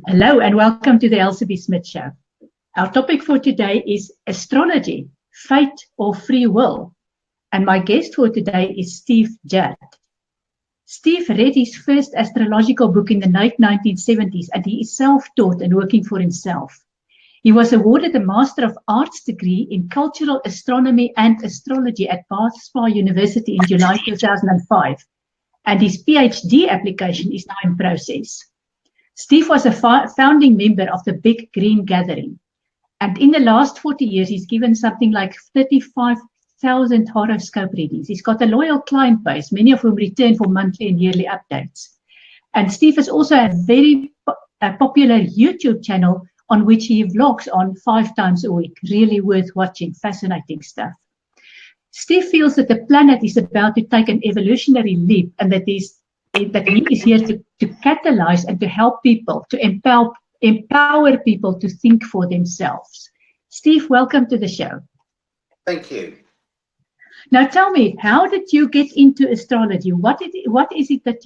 Hello and welcome to the Elsie Smith Show. Our topic for today is astrology, fate or free will. And my guest for today is Steve Judd. Steve read his first astrological book in the late 1970s and he is self-taught and working for himself. He was awarded a Master of Arts degree in Cultural Astronomy and Astrology at Bath Spa University in July 2005. And his PhD application is now in process. Steve was a founding member of the Big Green Gathering. And in the last 40 years, he's given something like 35,000 horoscope readings. He's got a loyal client base, many of whom return for monthly and yearly updates. And Steve has also a very popular YouTube channel on which he vlogs on 5 times a week. Really worth watching, fascinating stuff. Steve feels that the planet is about to take an evolutionary leap and that he is here to catalyze and to help people, to empower people to think for themselves. Steve, welcome to the show. Thank you. Now tell me, how did you get into astrology? What is it that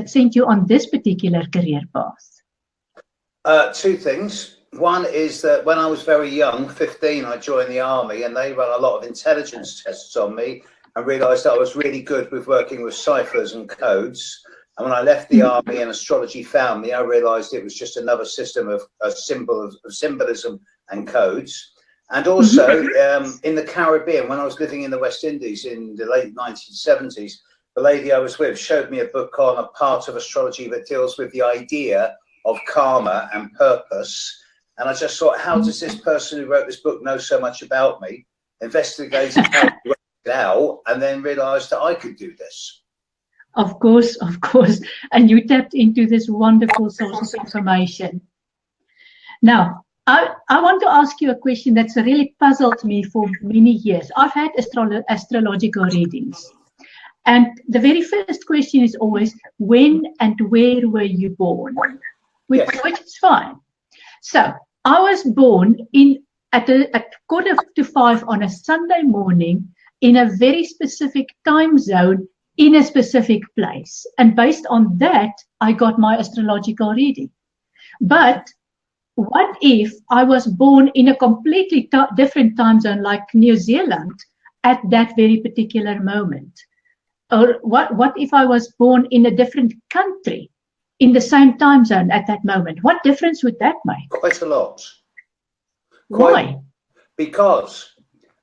sent you on this particular career path? 2 things. One is that when I was very young, 15, I joined the army and they ran a lot of intelligence tests on me and realised that I was really good with working with ciphers and codes. And when I left the army and astrology found me, I realised it was just another system of symbolism and codes. And also in the Caribbean, when I was living in the West Indies in the late 1970s, the lady I was with showed me a book on a part of astrology that deals with the idea of karma and purpose. And I just thought, how does this person who wrote this book know so much about me? Investigated how to work it out and then realised that I could do this. Of course. And you tapped into this wonderful source of information. Now, I want to ask you a question that's really puzzled me for many years. I've had astrological readings. And the very first question is always, when and where were you born? Which is fine. So I was born at 4:45 on a Sunday morning in a very specific time zone in a specific place. And based on that, I got my astrological reading. But what if I was born in a completely different time zone like New Zealand at that very particular moment? Or what if I was born in a different country in the same time zone at that moment? What difference would that make? Quite a lot. Why? Because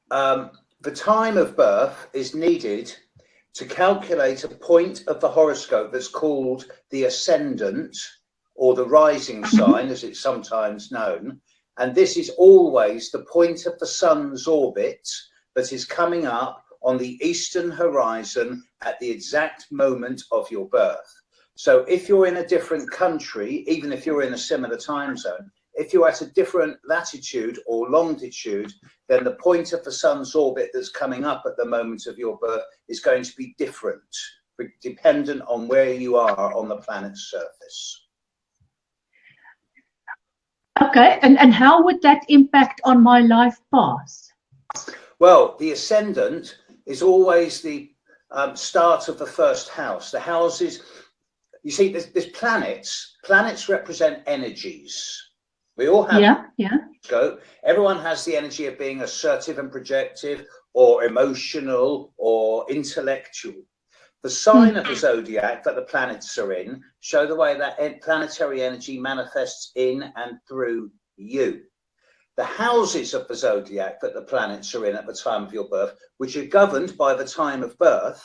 the time of birth is needed to calculate a point of the horoscope that's called the ascendant or the rising sign, as it's sometimes known. And this is always the point of the sun's orbit that is coming up on the eastern horizon at the exact moment of your birth. So if you're in a different country, even if you're in a similar time zone, if you're at a different latitude or longitude, then the point of the sun's orbit that's coming up at the moment of your birth is going to be different, dependent on where you are on the planet's surface. Okay, and how would that impact on my life path? Well, the ascendant is always the start of the first house. The houses, you see, there's planets. Planets represent energies. We all have scope. Everyone has the energy of being assertive and projective or emotional or intellectual. The sign of the zodiac that the planets are in show the way that planetary energy manifests in and through you. The houses of the zodiac that the planets are in at the time of your birth, which are governed by the time of birth,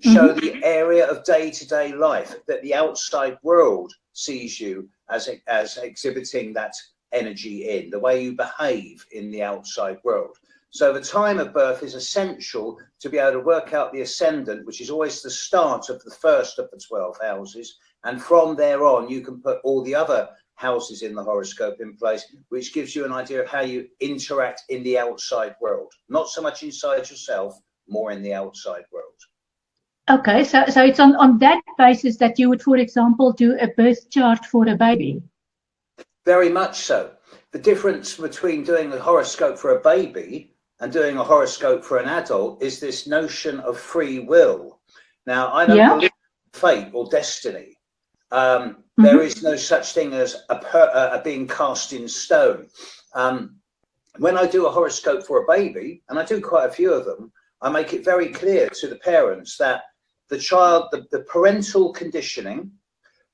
show the area of day-to-day life that the outside world sees you as exhibiting that energy in, the way you behave in the outside world. So the time of birth is essential to be able to work out the ascendant, which is always the start of the first of the 12 houses. And from there on, you can put all the other houses in the horoscope in place, which gives you an idea of how you interact in the outside world. Not so much inside yourself, more in the outside world. Okay, so it's on that basis that you would, for example, do a birth chart for a baby? Very much so. The difference between doing a horoscope for a baby and doing a horoscope for an adult is this notion of free will. Now, I don't believe in fate or destiny. There is no such thing as a being cast in stone. When I do a horoscope for a baby, and I do quite a few of them, I make it very clear to the parents that the child, the parental conditioning,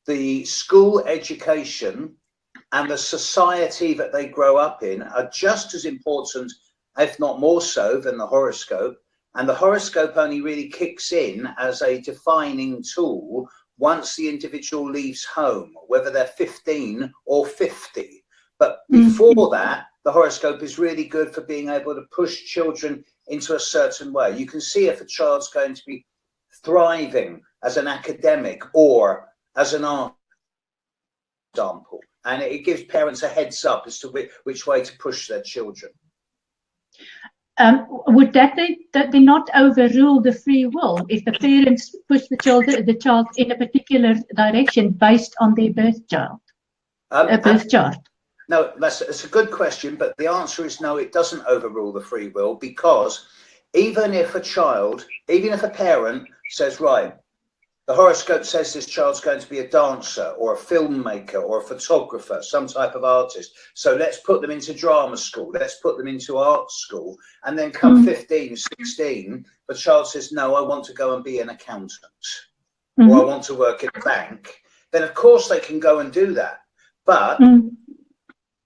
the school education, and the society that they grow up in are just as important, if not more so, than the horoscope. And the horoscope only really kicks in as a defining tool once the individual leaves home, whether they're 15 or 50. But before that, the horoscope is really good for being able to push children into a certain way. You can see if a child's going to be thriving as an academic or as an art example. And it gives parents a heads up as to which way to push their children. Would that they not overrule the free will if the parents push the child in a particular direction based on their birth chart? No, that's a good question, but the answer is no, it doesn't overrule the free will, because even if a parent says, right, the horoscope says this child's going to be a dancer or a filmmaker or a photographer, some type of artist, so let's put them into drama school, let's put them into art school, and then come 15, 16, the child says, no, I want to go and be an accountant, or I want to work in a bank, then of course they can go and do that. But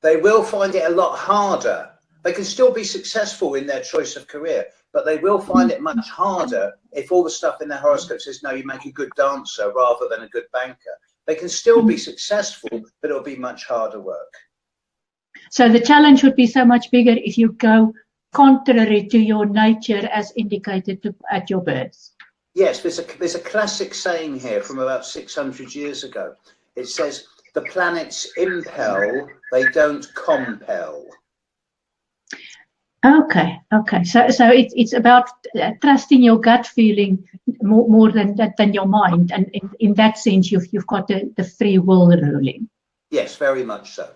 they will find it a lot harder. They can still be successful in their choice of career, but they will find it much harder if all the stuff in their horoscope says, no, you make a good dancer rather than a good banker. They can still be successful, but it'll be much harder work. So the challenge would be so much bigger if you go contrary to your nature as indicated at your birth. Yes, there's a classic saying here from about 600 years ago. It says, the planets impel, they don't compel. Okay. So it's about trusting your gut feeling more than your mind, and in that sense, you've got the free will ruling. Yes, very much so.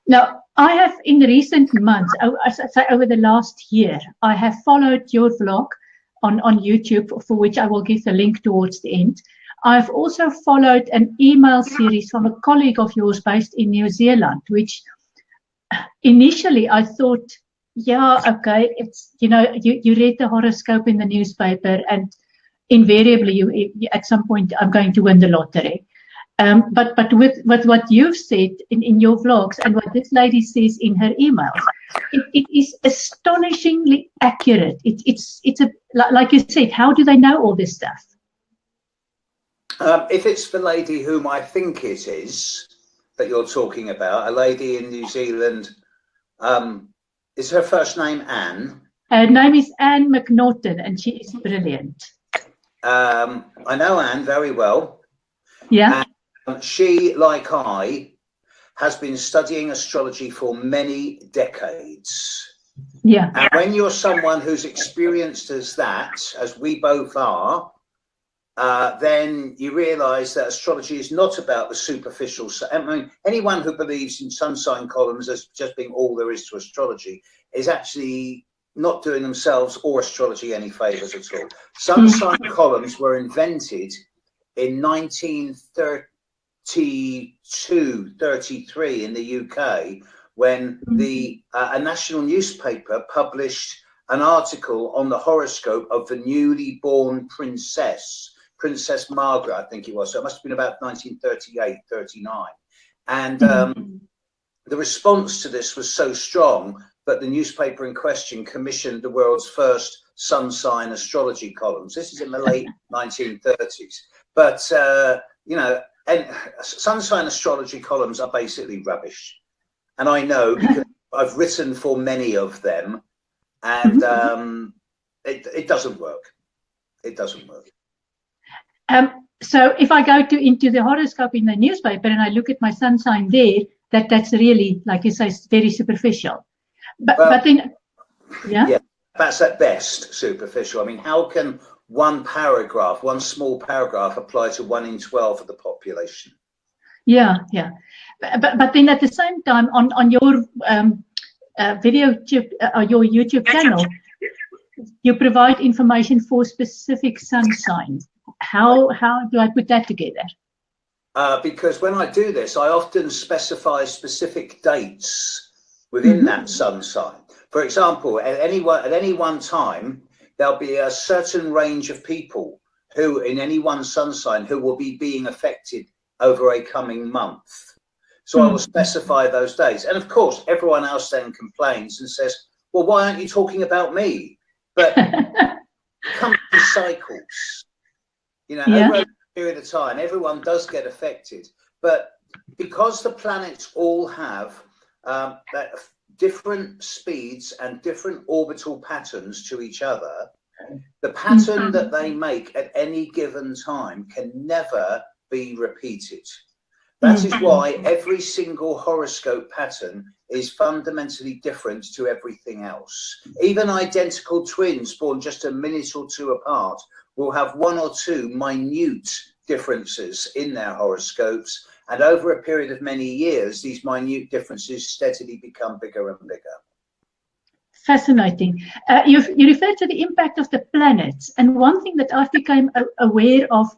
Now, I have in recent months, over the last year, I have followed your vlog on YouTube, for which I will give the link towards the end. I've also followed an email series from a colleague of yours based in New Zealand, which initially I thought, yeah, okay, it's, you read the horoscope in the newspaper and invariably you at some point I'm going to win the lottery. But with what you've said in your vlogs and what this lady says in her emails, it is astonishingly accurate. It's like you said, how do they know all this stuff? If it's the lady whom I think it is that you're talking about, a lady in New Zealand, is her first name Anne? Her name is Anne McNaughton, and she is brilliant. I know Anne very well. Yeah. And she, like I, has been studying astrology for many decades. Yeah. And when you're someone who's experienced as that, as we both are, then you realize that astrology is not about the superficial. I mean, anyone who believes in sun sign columns as just being all there is to astrology is actually not doing themselves or astrology any favors at all. Sun sign columns were invented in 1932, 33 in the UK, when a national newspaper published an article on the horoscope of the newly born Princess Margaret, I think it was. So it must have been about 1938, 39. And the response to this was so strong that the newspaper in question commissioned the world's first sun sign astrology columns. This is in the late 1930s. But, and sun sign astrology columns are basically rubbish. And I know because I've written for many of them, and it doesn't work. It doesn't work. So if I go into the horoscope in the newspaper and I look at my sun sign there, that's really, like you say, very superficial. But then, yeah, that's at best superficial. I mean, how can one small paragraph apply to 1 in 12 of the population? Yeah. But then at the same time, on your your YouTube channel, you provide information for specific sun signs. How do I put that together? because when I do this, I often specify specific dates within that sun sign. For example, at any one time, there'll be a certain range of people who, in any one sun sign, who will be being affected over a coming month. So I will specify those days. And of course, everyone else then complains and says, well, why aren't you talking about me? But come to cycles, you know, over a period of time, everyone does get affected. But because the planets all have different speeds and different orbital patterns to each other, the pattern that they make at any given time can never be repeated. That is why every single horoscope pattern is fundamentally different to everything else. Even identical twins born just a minute or two apart will have one or two minute differences in their horoscopes. And over a period of many years, these minute differences steadily become bigger and bigger. Fascinating. You referred to the impact of the planets. And one thing that I've become aware of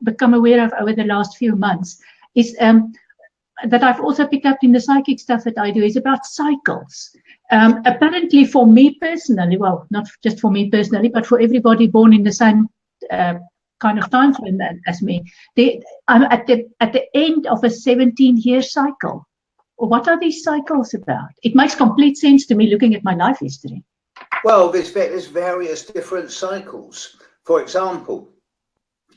over the last few months is that I've also picked up in the psychic stuff that I do is about cycles. Apparently for me personally, well, not just for me personally, but for everybody born in the same kind of time frame as me, I'm at the end of a 17-year cycle. What are these cycles about? It makes complete sense to me looking at my life history. Well, there's various different cycles. For example,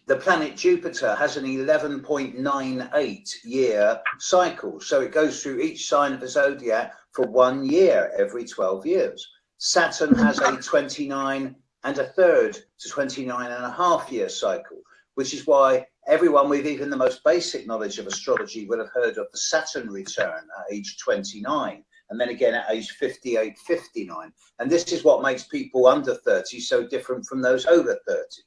the planet Jupiter has an 11.98 year cycle. So it goes through each sign of the zodiac for 1 year every 12 years. Saturn has a 29 1/3 to 29.5 year cycle, which is why everyone with even the most basic knowledge of astrology will have heard of the Saturn return at age 29, and then again at age 58, 59. And this is what makes people under 30 so different from those over 30.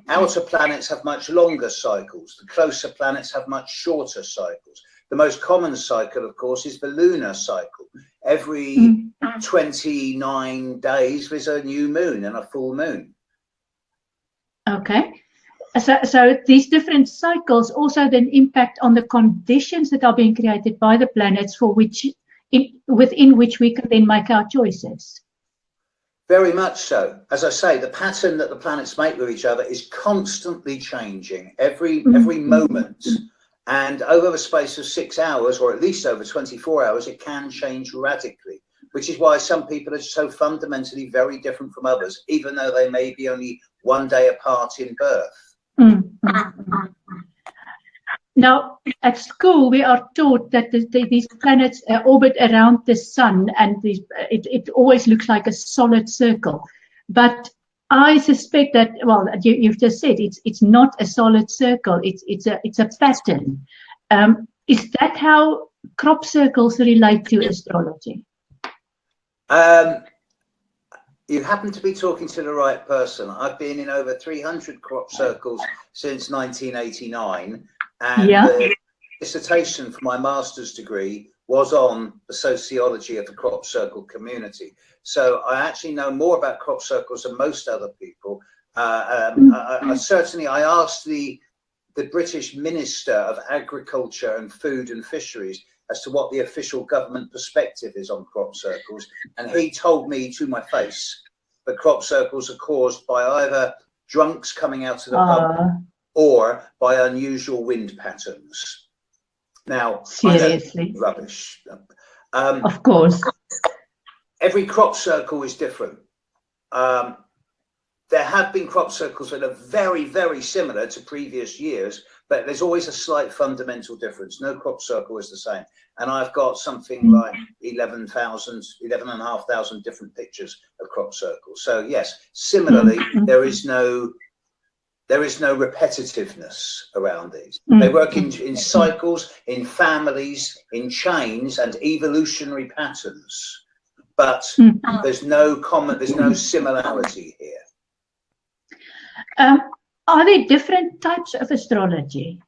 Outer planets have much longer cycles. The closer planets have much shorter cycles. The most common cycle, of course, is the lunar cycle. Every 29 days, there's a new moon and a full moon. Okay. So these different cycles also then impact on the conditions that are being created by the planets within which we can then make our choices. Very much so. As I say, the pattern that the planets make with each other is constantly changing every moment. And over the space of 6 hours, or at least over 24 hours, it can change radically, which is why some people are so fundamentally very different from others, even though they may be only 1 day apart in birth. Now, at school, we are taught that these planets orbit around the sun, and it always looks like a solid circle. But I suspect that, well, you've just said it's not a solid circle. It's a pattern. Is that how crop circles relate to astrology? You happen to be talking to the right person. I've been in over 300 crop circles since 1989, and the dissertation for my master's degree was on the sociology of the crop circle community. So I actually know more about crop circles than most other people. I asked the British Minister of Agriculture and Food and Fisheries as to what the official government perspective is on crop circles, and he told me to my face that crop circles are caused by either drunks coming out of the pub or by unusual wind patterns. Now, seriously, rubbish. Of course. Every crop circle is different. There have been crop circles that are very, very similar to previous years, but there's always a slight fundamental difference. No crop circle is the same. And I've got something like 11,500 different pictures of crop circles. So yes, similarly, there is no repetitiveness around these. They work in cycles, in families, in chains and evolutionary patterns. But there's no similarity here. Are there different types of astrology?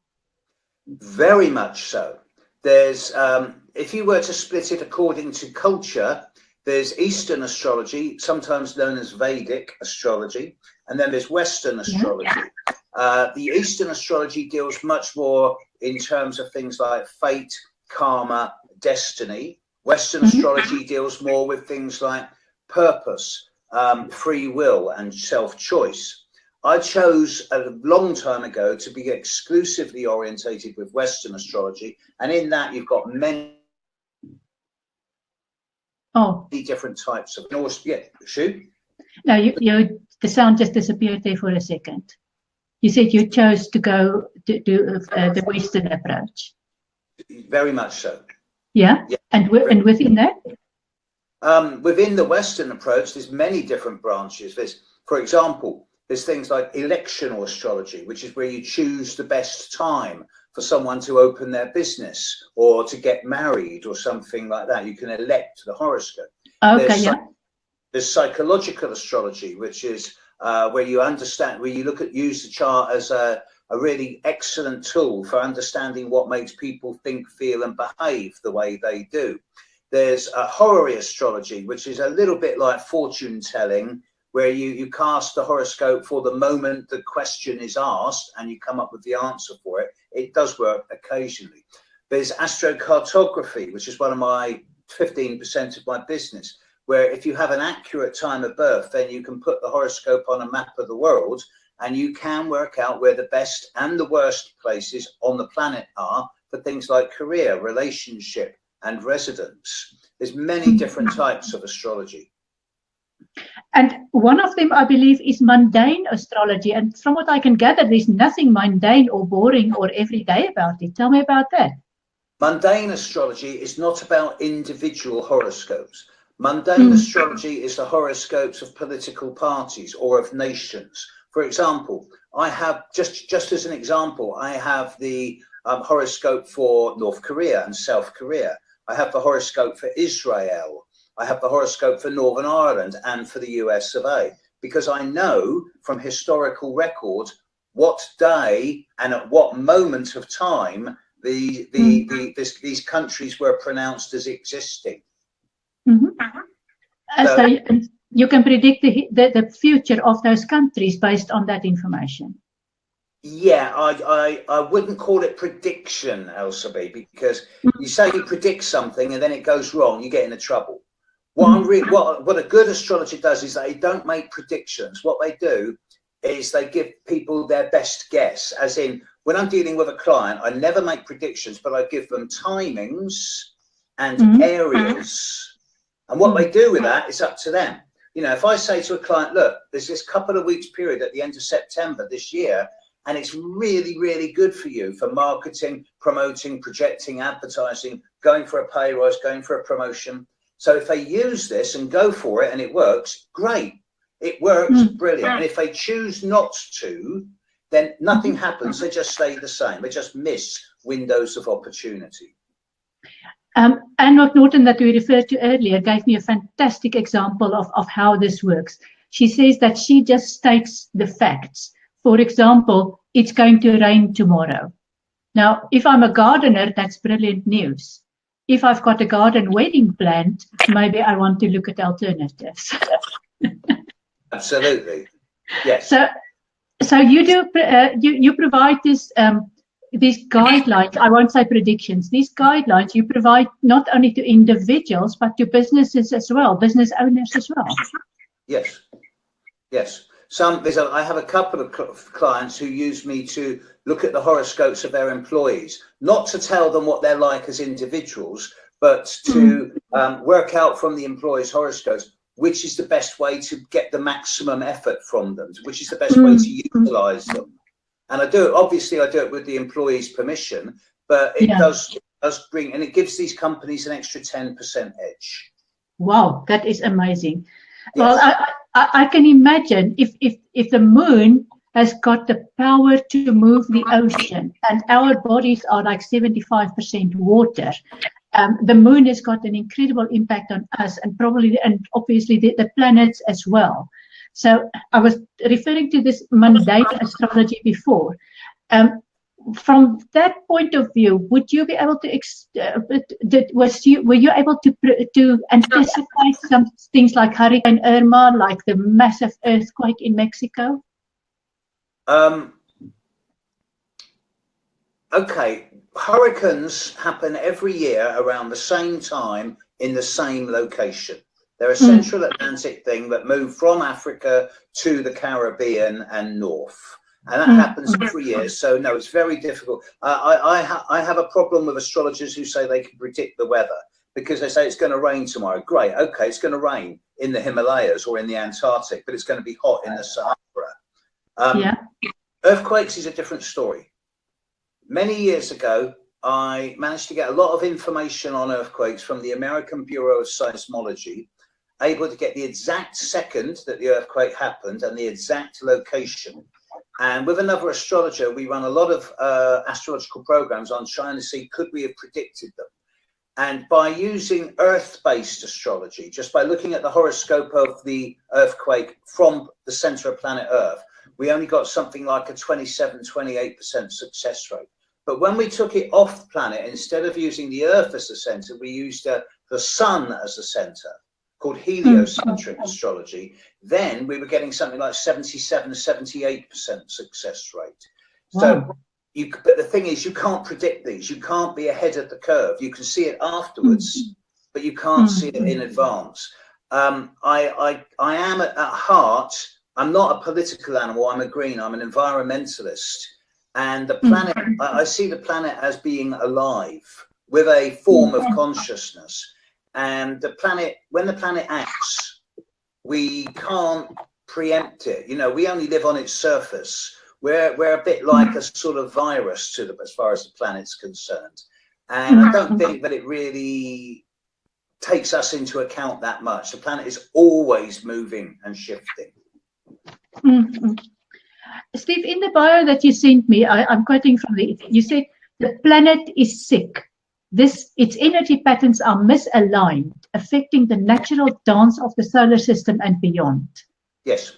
Very much so. There's, if you were to split it according to culture, there's Eastern astrology, sometimes known as Vedic astrology, and then there's Western astrology. The Eastern astrology deals much more in terms of things like fate, karma, destiny. Western astrology deals more with things like purpose, free will, and self-choice. I chose a long time ago to be exclusively orientated with Western astrology, and in that you've got many different types of. Yeah, shoot. No, the sound just disappeared there for a second. You said you chose to go to the Western approach. Very much so. Yeah, yeah. And within that? Within the Western approach, there's many different branches. There's, for example, there's things like electional astrology, which is where you choose the best time for someone to open their business or to get married or something like that. You can elect the horoscope. Okay, there's psychological astrology, which is where you understand, where you use the chart as a really excellent tool for understanding what makes people think, feel, and behave the way they do. There's a horary astrology, which is a little bit like fortune telling, where you cast the horoscope for the moment the question is asked and you come up with the answer for it. It does work occasionally. There's astrocartography, which is one of my 15% of my business, where if you have an accurate time of birth, then you can put the horoscope on a map of the world and you can work out where the best and the worst places on the planet are for things like career, relationship, and residence. There's many different types of astrology. And one of them, I believe, is mundane astrology. And from what I can gather, there's nothing mundane or boring or everyday about it. Tell me about that. Mundane astrology is not about individual horoscopes. Mundane astrology is the horoscopes of political parties or of nations. For example, I have, just as an example, I have the horoscope for North Korea and South Korea. I have the horoscope for Israel. I have the horoscope for Northern Ireland and for the US of A, because I know from historical record what day and at what moment of time these countries were pronounced as existing. So you can predict the future of those countries based on that information. Yeah, I wouldn't call it prediction, Elsabe, because you say you predict something and then it goes wrong, you get into trouble. What a good astrologer does is they don't make predictions. What they do is they give people their best guess. As in, when I'm dealing with a client, I never make predictions, but I give them timings and areas. And what they do with that is up to them. You know, if I say to a client, look, there's this couple of weeks period at the end of September this year, and it's really, really good for you for marketing, promoting, projecting, advertising, going for a pay rise, going for a promotion. So if they use this and go for it and it works, great. It works, brilliant. And if they choose not to, then nothing happens. They just stay the same. They just miss windows of opportunity. Anne McNaughton, that we referred to earlier, gave me a fantastic example of how this works. She says that she just states the facts. For example, it's going to rain tomorrow. Now, if I'm a gardener, that's brilliant news. If I've got a garden wedding planned, maybe I want to look at alternatives. Absolutely, yes. So you do you provide this these guidelines. I won't say predictions. These guidelines you provide not only to individuals but to businesses as well, business owners as well. Yes, yes. I have a couple of clients who use me to look at the horoscopes of their employees, not to tell them what they're like as individuals, but to work out from the employees' horoscopes which is the best way to get the maximum effort from them, which is the best way to utilize them. And I do it with the employee's permission, but it does bring, and it gives these companies an extra 10% edge. Wow, that is amazing. Yes. Well, I can imagine if the moon has got the power to move the ocean, and our bodies are like 75% water, the moon has got an incredible impact on us, and obviously the planets as well. So I was referring to this mundane astrology before. From that point of view, would you be able to were you able to anticipate some things like Hurricane Irma, like the massive earthquake in Mexico? Okay, hurricanes happen every year around the same time in the same location. They're a Central Atlantic thing that move from Africa to the Caribbean and north. And that happens every year. So, no, it's very difficult. I have a problem with astrologers who say they can predict the weather because they say it's going to rain tomorrow. Great. Okay, it's going to rain in the Himalayas or in the Antarctic, but it's going to be hot in the Sahara. Earthquakes is a different story. Many years ago, I managed to get a lot of information on earthquakes from the American Bureau of Seismology, able to get the exact second that the earthquake happened and the exact location. And with another astrologer, we run a lot of astrological programs on trying to see, could we have predicted them? And by using Earth-based astrology, just by looking at the horoscope of the earthquake from the center of planet Earth, we only got something like a 27-28% success rate. But when we took it off the planet, instead of using the Earth as the center, we used the sun as the center, called heliocentric astrology. Then we were getting something like 77-78% success rate. So, but the thing is, you can't predict these. You can't be ahead of the curve. You can see it afterwards, but you can't see it in advance. I am at heart, I'm not a political animal. I'm a green. I'm an environmentalist. And the planet, I see the planet as being alive with a form of consciousness. And the planet, when the planet acts, we can't preempt it. You know, we only live on its surface. We're a bit like a sort of virus to the, as far as the planet's concerned. And I don't think that it really takes us into account that much. The planet is always moving and shifting. Steve, in the bio that you sent me, I'm quoting from it. You said the planet is sick. Its energy patterns are misaligned, affecting the natural dance of the solar system and beyond. Yes.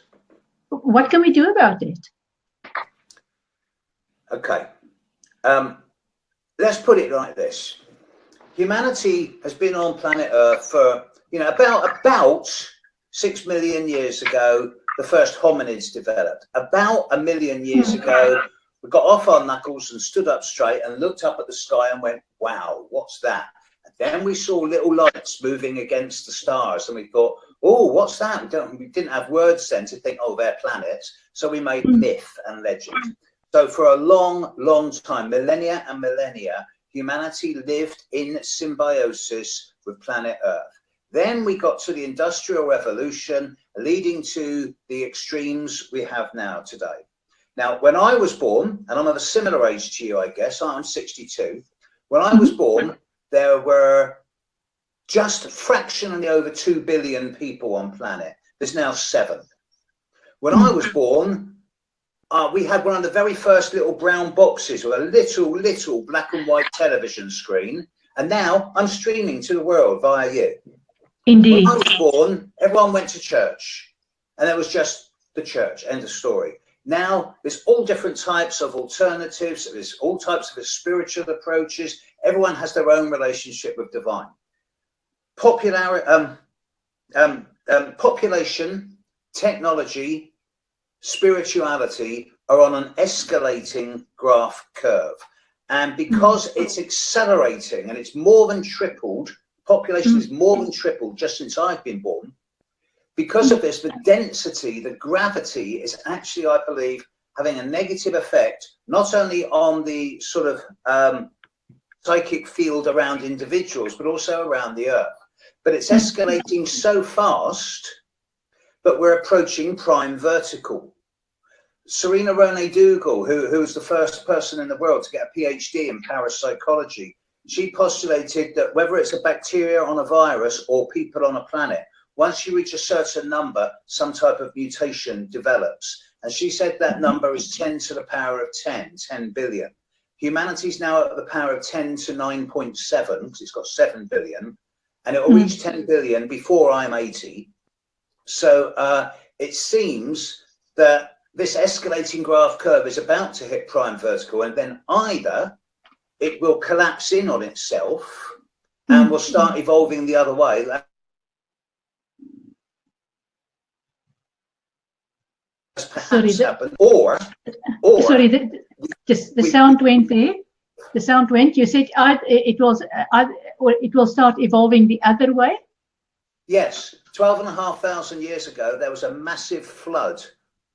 What can we do about it? Okay. Let's put it like this. Humanity has been on planet Earth for, you know, about 6 million years ago, the first hominids developed. About 1 million years ago, we got off our knuckles and stood up straight and looked up at the sky and went, wow, what's that? And then we saw little lights moving against the stars and we thought, oh, what's that? We didn't have words then to think, oh, they're planets. So we made myth and legend. So for a long, long time, millennia and millennia, humanity lived in symbiosis with planet Earth. Then we got to the Industrial Revolution, leading to the extremes we have now today. Now, when I was born, and I'm of a similar age to you, I guess, I'm 62. When I was born, there were just fractionally over 2 billion people on planet. There's now 7. When I was born, we had one of the very first little brown boxes with a little black and white television screen. And now I'm streaming to the world via you. Indeed. When I was born, everyone went to church. And there was just the church, end of story. Now, there's all different types of alternatives. There's all types of spiritual approaches. Everyone has their own relationship with divine. Population, technology, spirituality are on an escalating graph curve. And because it's accelerating and it's more than tripled, population is more than tripled just since I've been born. Because of this, the density, the gravity is actually, I believe, having a negative effect, not only on the sort of psychic field around individuals, but also around the Earth. But it's escalating so fast that we're approaching prime vertical. Serena Ronay-Dougal, who was the first person in the world to get a PhD in parapsychology, she postulated that whether it's a bacteria on a virus or people on a planet, once you reach a certain number, some type of mutation develops. And she said that number is 10 to the power of 10 billion. Humanity's now at the power of 10 to 9.7, because it's got 7 billion, and it will reach 10 billion before I'm 80. So it seems that this escalating graph curve is about to hit prime vertical, and then either it will collapse in on itself and will start evolving the other way. Sorry, happen, or sorry, the sound went there. The sound went. You said it will start evolving the other way. Yes, 12,500 years ago, there was a massive flood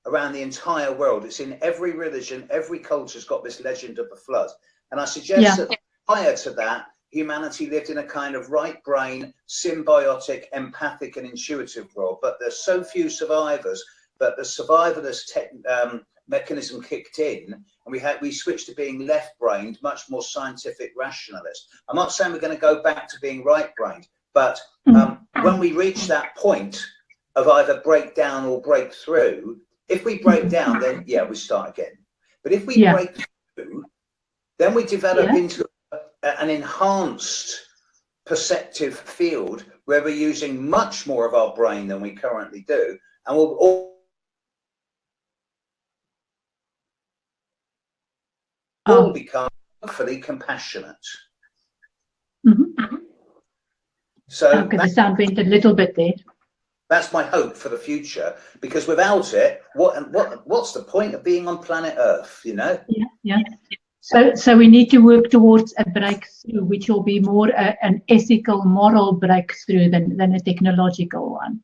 around the entire world. It's in every religion, every culture's got this legend of the flood. And I suggest that prior to that, humanity lived in a kind of right brain, symbiotic, empathic and intuitive world. But there's so few survivors that the survivalist mechanism kicked in, and we switched to being left-brained, much more scientific rationalist. I'm not saying we're going to go back to being right-brained, but when we reach that point of either breakdown or breakthrough, if we break down, then we start again. But if we break through, then we develop into an enhanced perceptive field where we're using much more of our brain than we currently do, and we'll all become hopefully compassionate. So the sound went a little bit there. That's my hope for the future, because without it, what's the point of being on planet Earth, you know? So we need to work towards a breakthrough, which will be more an ethical, moral breakthrough than a technological one.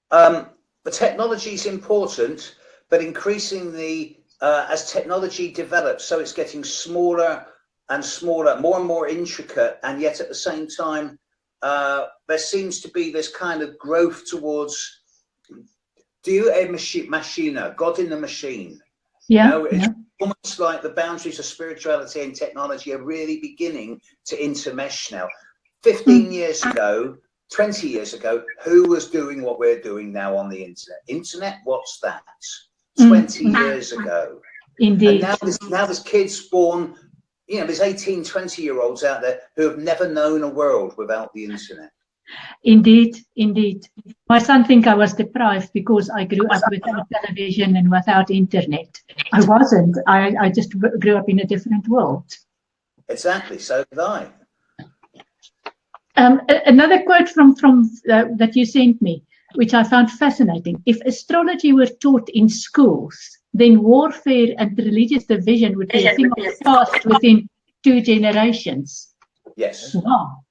The technology is important, but increasingly, as technology develops, so it's getting smaller and smaller, more and more intricate, and yet at the same time, there seems to be this kind of growth towards machina, God in the machine. It's almost like the boundaries of spirituality and technology are really beginning to intermesh now. 15 years ago, 20 years ago, who was doing what we're doing now on the internet? What's that? 20 years ago. Indeed. And now there's kids born, there's 18, 20-year-olds out there who have never known a world without the internet. Indeed. My son thinks I was deprived because I grew up without television and without internet. I wasn't. I just grew up in a different world. Exactly. So did I. Another quote from that you sent me, which I found fascinating. If astrology were taught in schools, then warfare and religious division would be a thing of the past within 2 generations. Yes. Wow.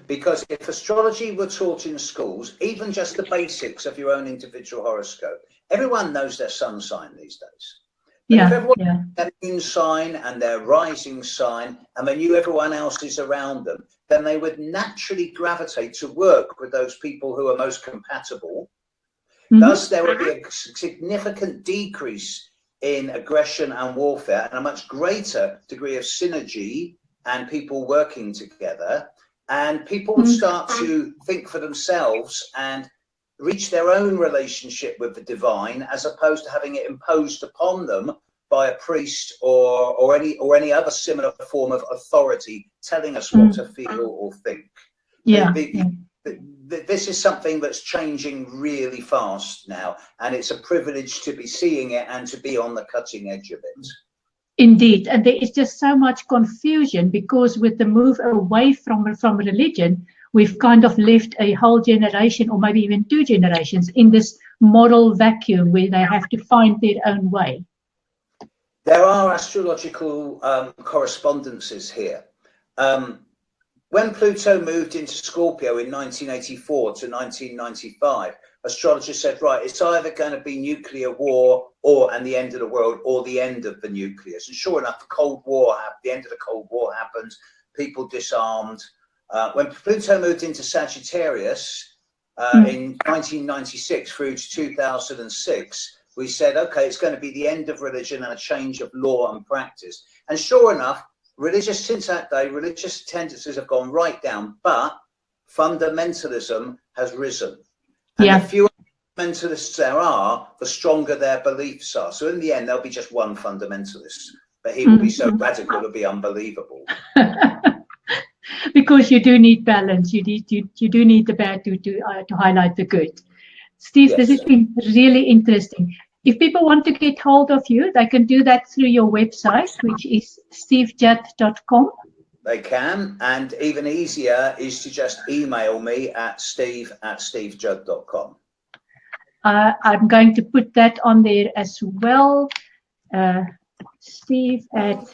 Because if astrology were taught in schools, even just the basics of your own individual horoscope, everyone knows their sun sign these days. But if everyone had their moon sign and their rising sign, and they knew everyone else is around them, then they would naturally gravitate to work with those people who are most compatible. Thus, there would be a significant decrease in aggression and warfare, and a much greater degree of synergy and people working together. And people would start to think for themselves and reach their own relationship with the divine, as opposed to having it imposed upon them by a priest or any other similar form of authority telling us what to feel or think. This is something that's changing really fast now, and it's a privilege to be seeing it and to be on the cutting edge of it. Indeed, and there is just so much confusion because with the move away from religion, we've kind of left a whole generation or maybe even 2 generations in this moral vacuum where they have to find their own way. There are astrological correspondences here. When Pluto moved into Scorpio in 1984 to 1995, astrologers said, right, it's either going to be nuclear war and the end of the world, or the end of the nucleus. And sure enough, the end of the Cold War happened. People disarmed. When Pluto moved into Sagittarius in 1996 through to 2006, we said, okay, it's going to be the end of religion and a change of law and practice. And sure enough, since that day, religious tendencies have gone right down, but fundamentalism has risen. And the fewer fundamentalists there are, the stronger their beliefs are. So in the end, there'll be just one fundamentalist, but he will be so radical it'll be unbelievable. Because you do need balance. You do need the bad to highlight the good. Steve, this has been really interesting. If people want to get hold of you, they can do that through your website, which is stevejudd.com. They can, and even easier is to just email me at steve@stevejudd.com. I'm going to put that on there as well. Steve at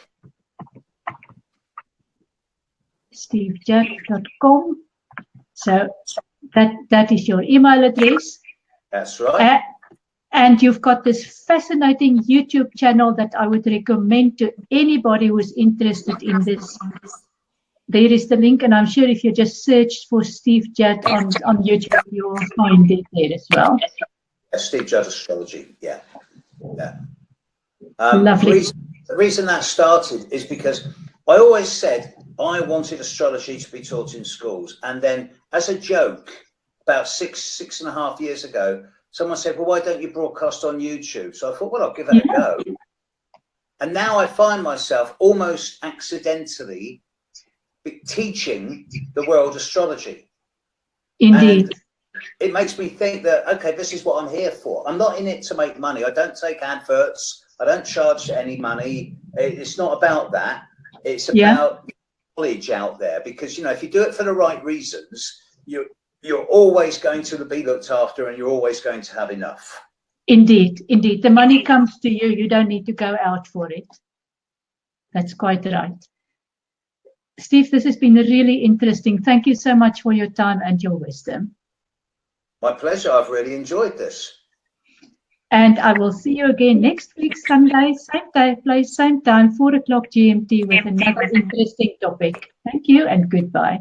stevejudd.com. So that is your email address. That's right. And you've got this fascinating YouTube channel that I would recommend to anybody who is interested in this. There is the link, and I'm sure if you just search for Steve Judd on YouTube, you will find it there as well. Steve Judd Astrology, yeah. Lovely. The reason that started is because I always said I wanted astrology to be taught in schools, and then as a joke, about six and a half years ago, someone said, well, why don't you broadcast on YouTube? So I thought, well, I'll give it a go. And now I find myself almost accidentally teaching the world astrology. Indeed. And it makes me think that, okay, this is what I'm here for. I'm not in it to make money. I don't take adverts. I don't charge any money. It's not about that. It's about knowledge out there, because, you know, if you do it for the right reasons, you're always going to be looked after, and you're always going to have enough. Indeed, indeed. The money comes to you. You don't need to go out for it. That's quite right. Steve, this has been really interesting. Thank you so much for your time and your wisdom. My pleasure. I've really enjoyed this. And I will see you again next week, Sunday, same day, place, same time, 4 o'clock GMT with another interesting topic. Thank you and goodbye.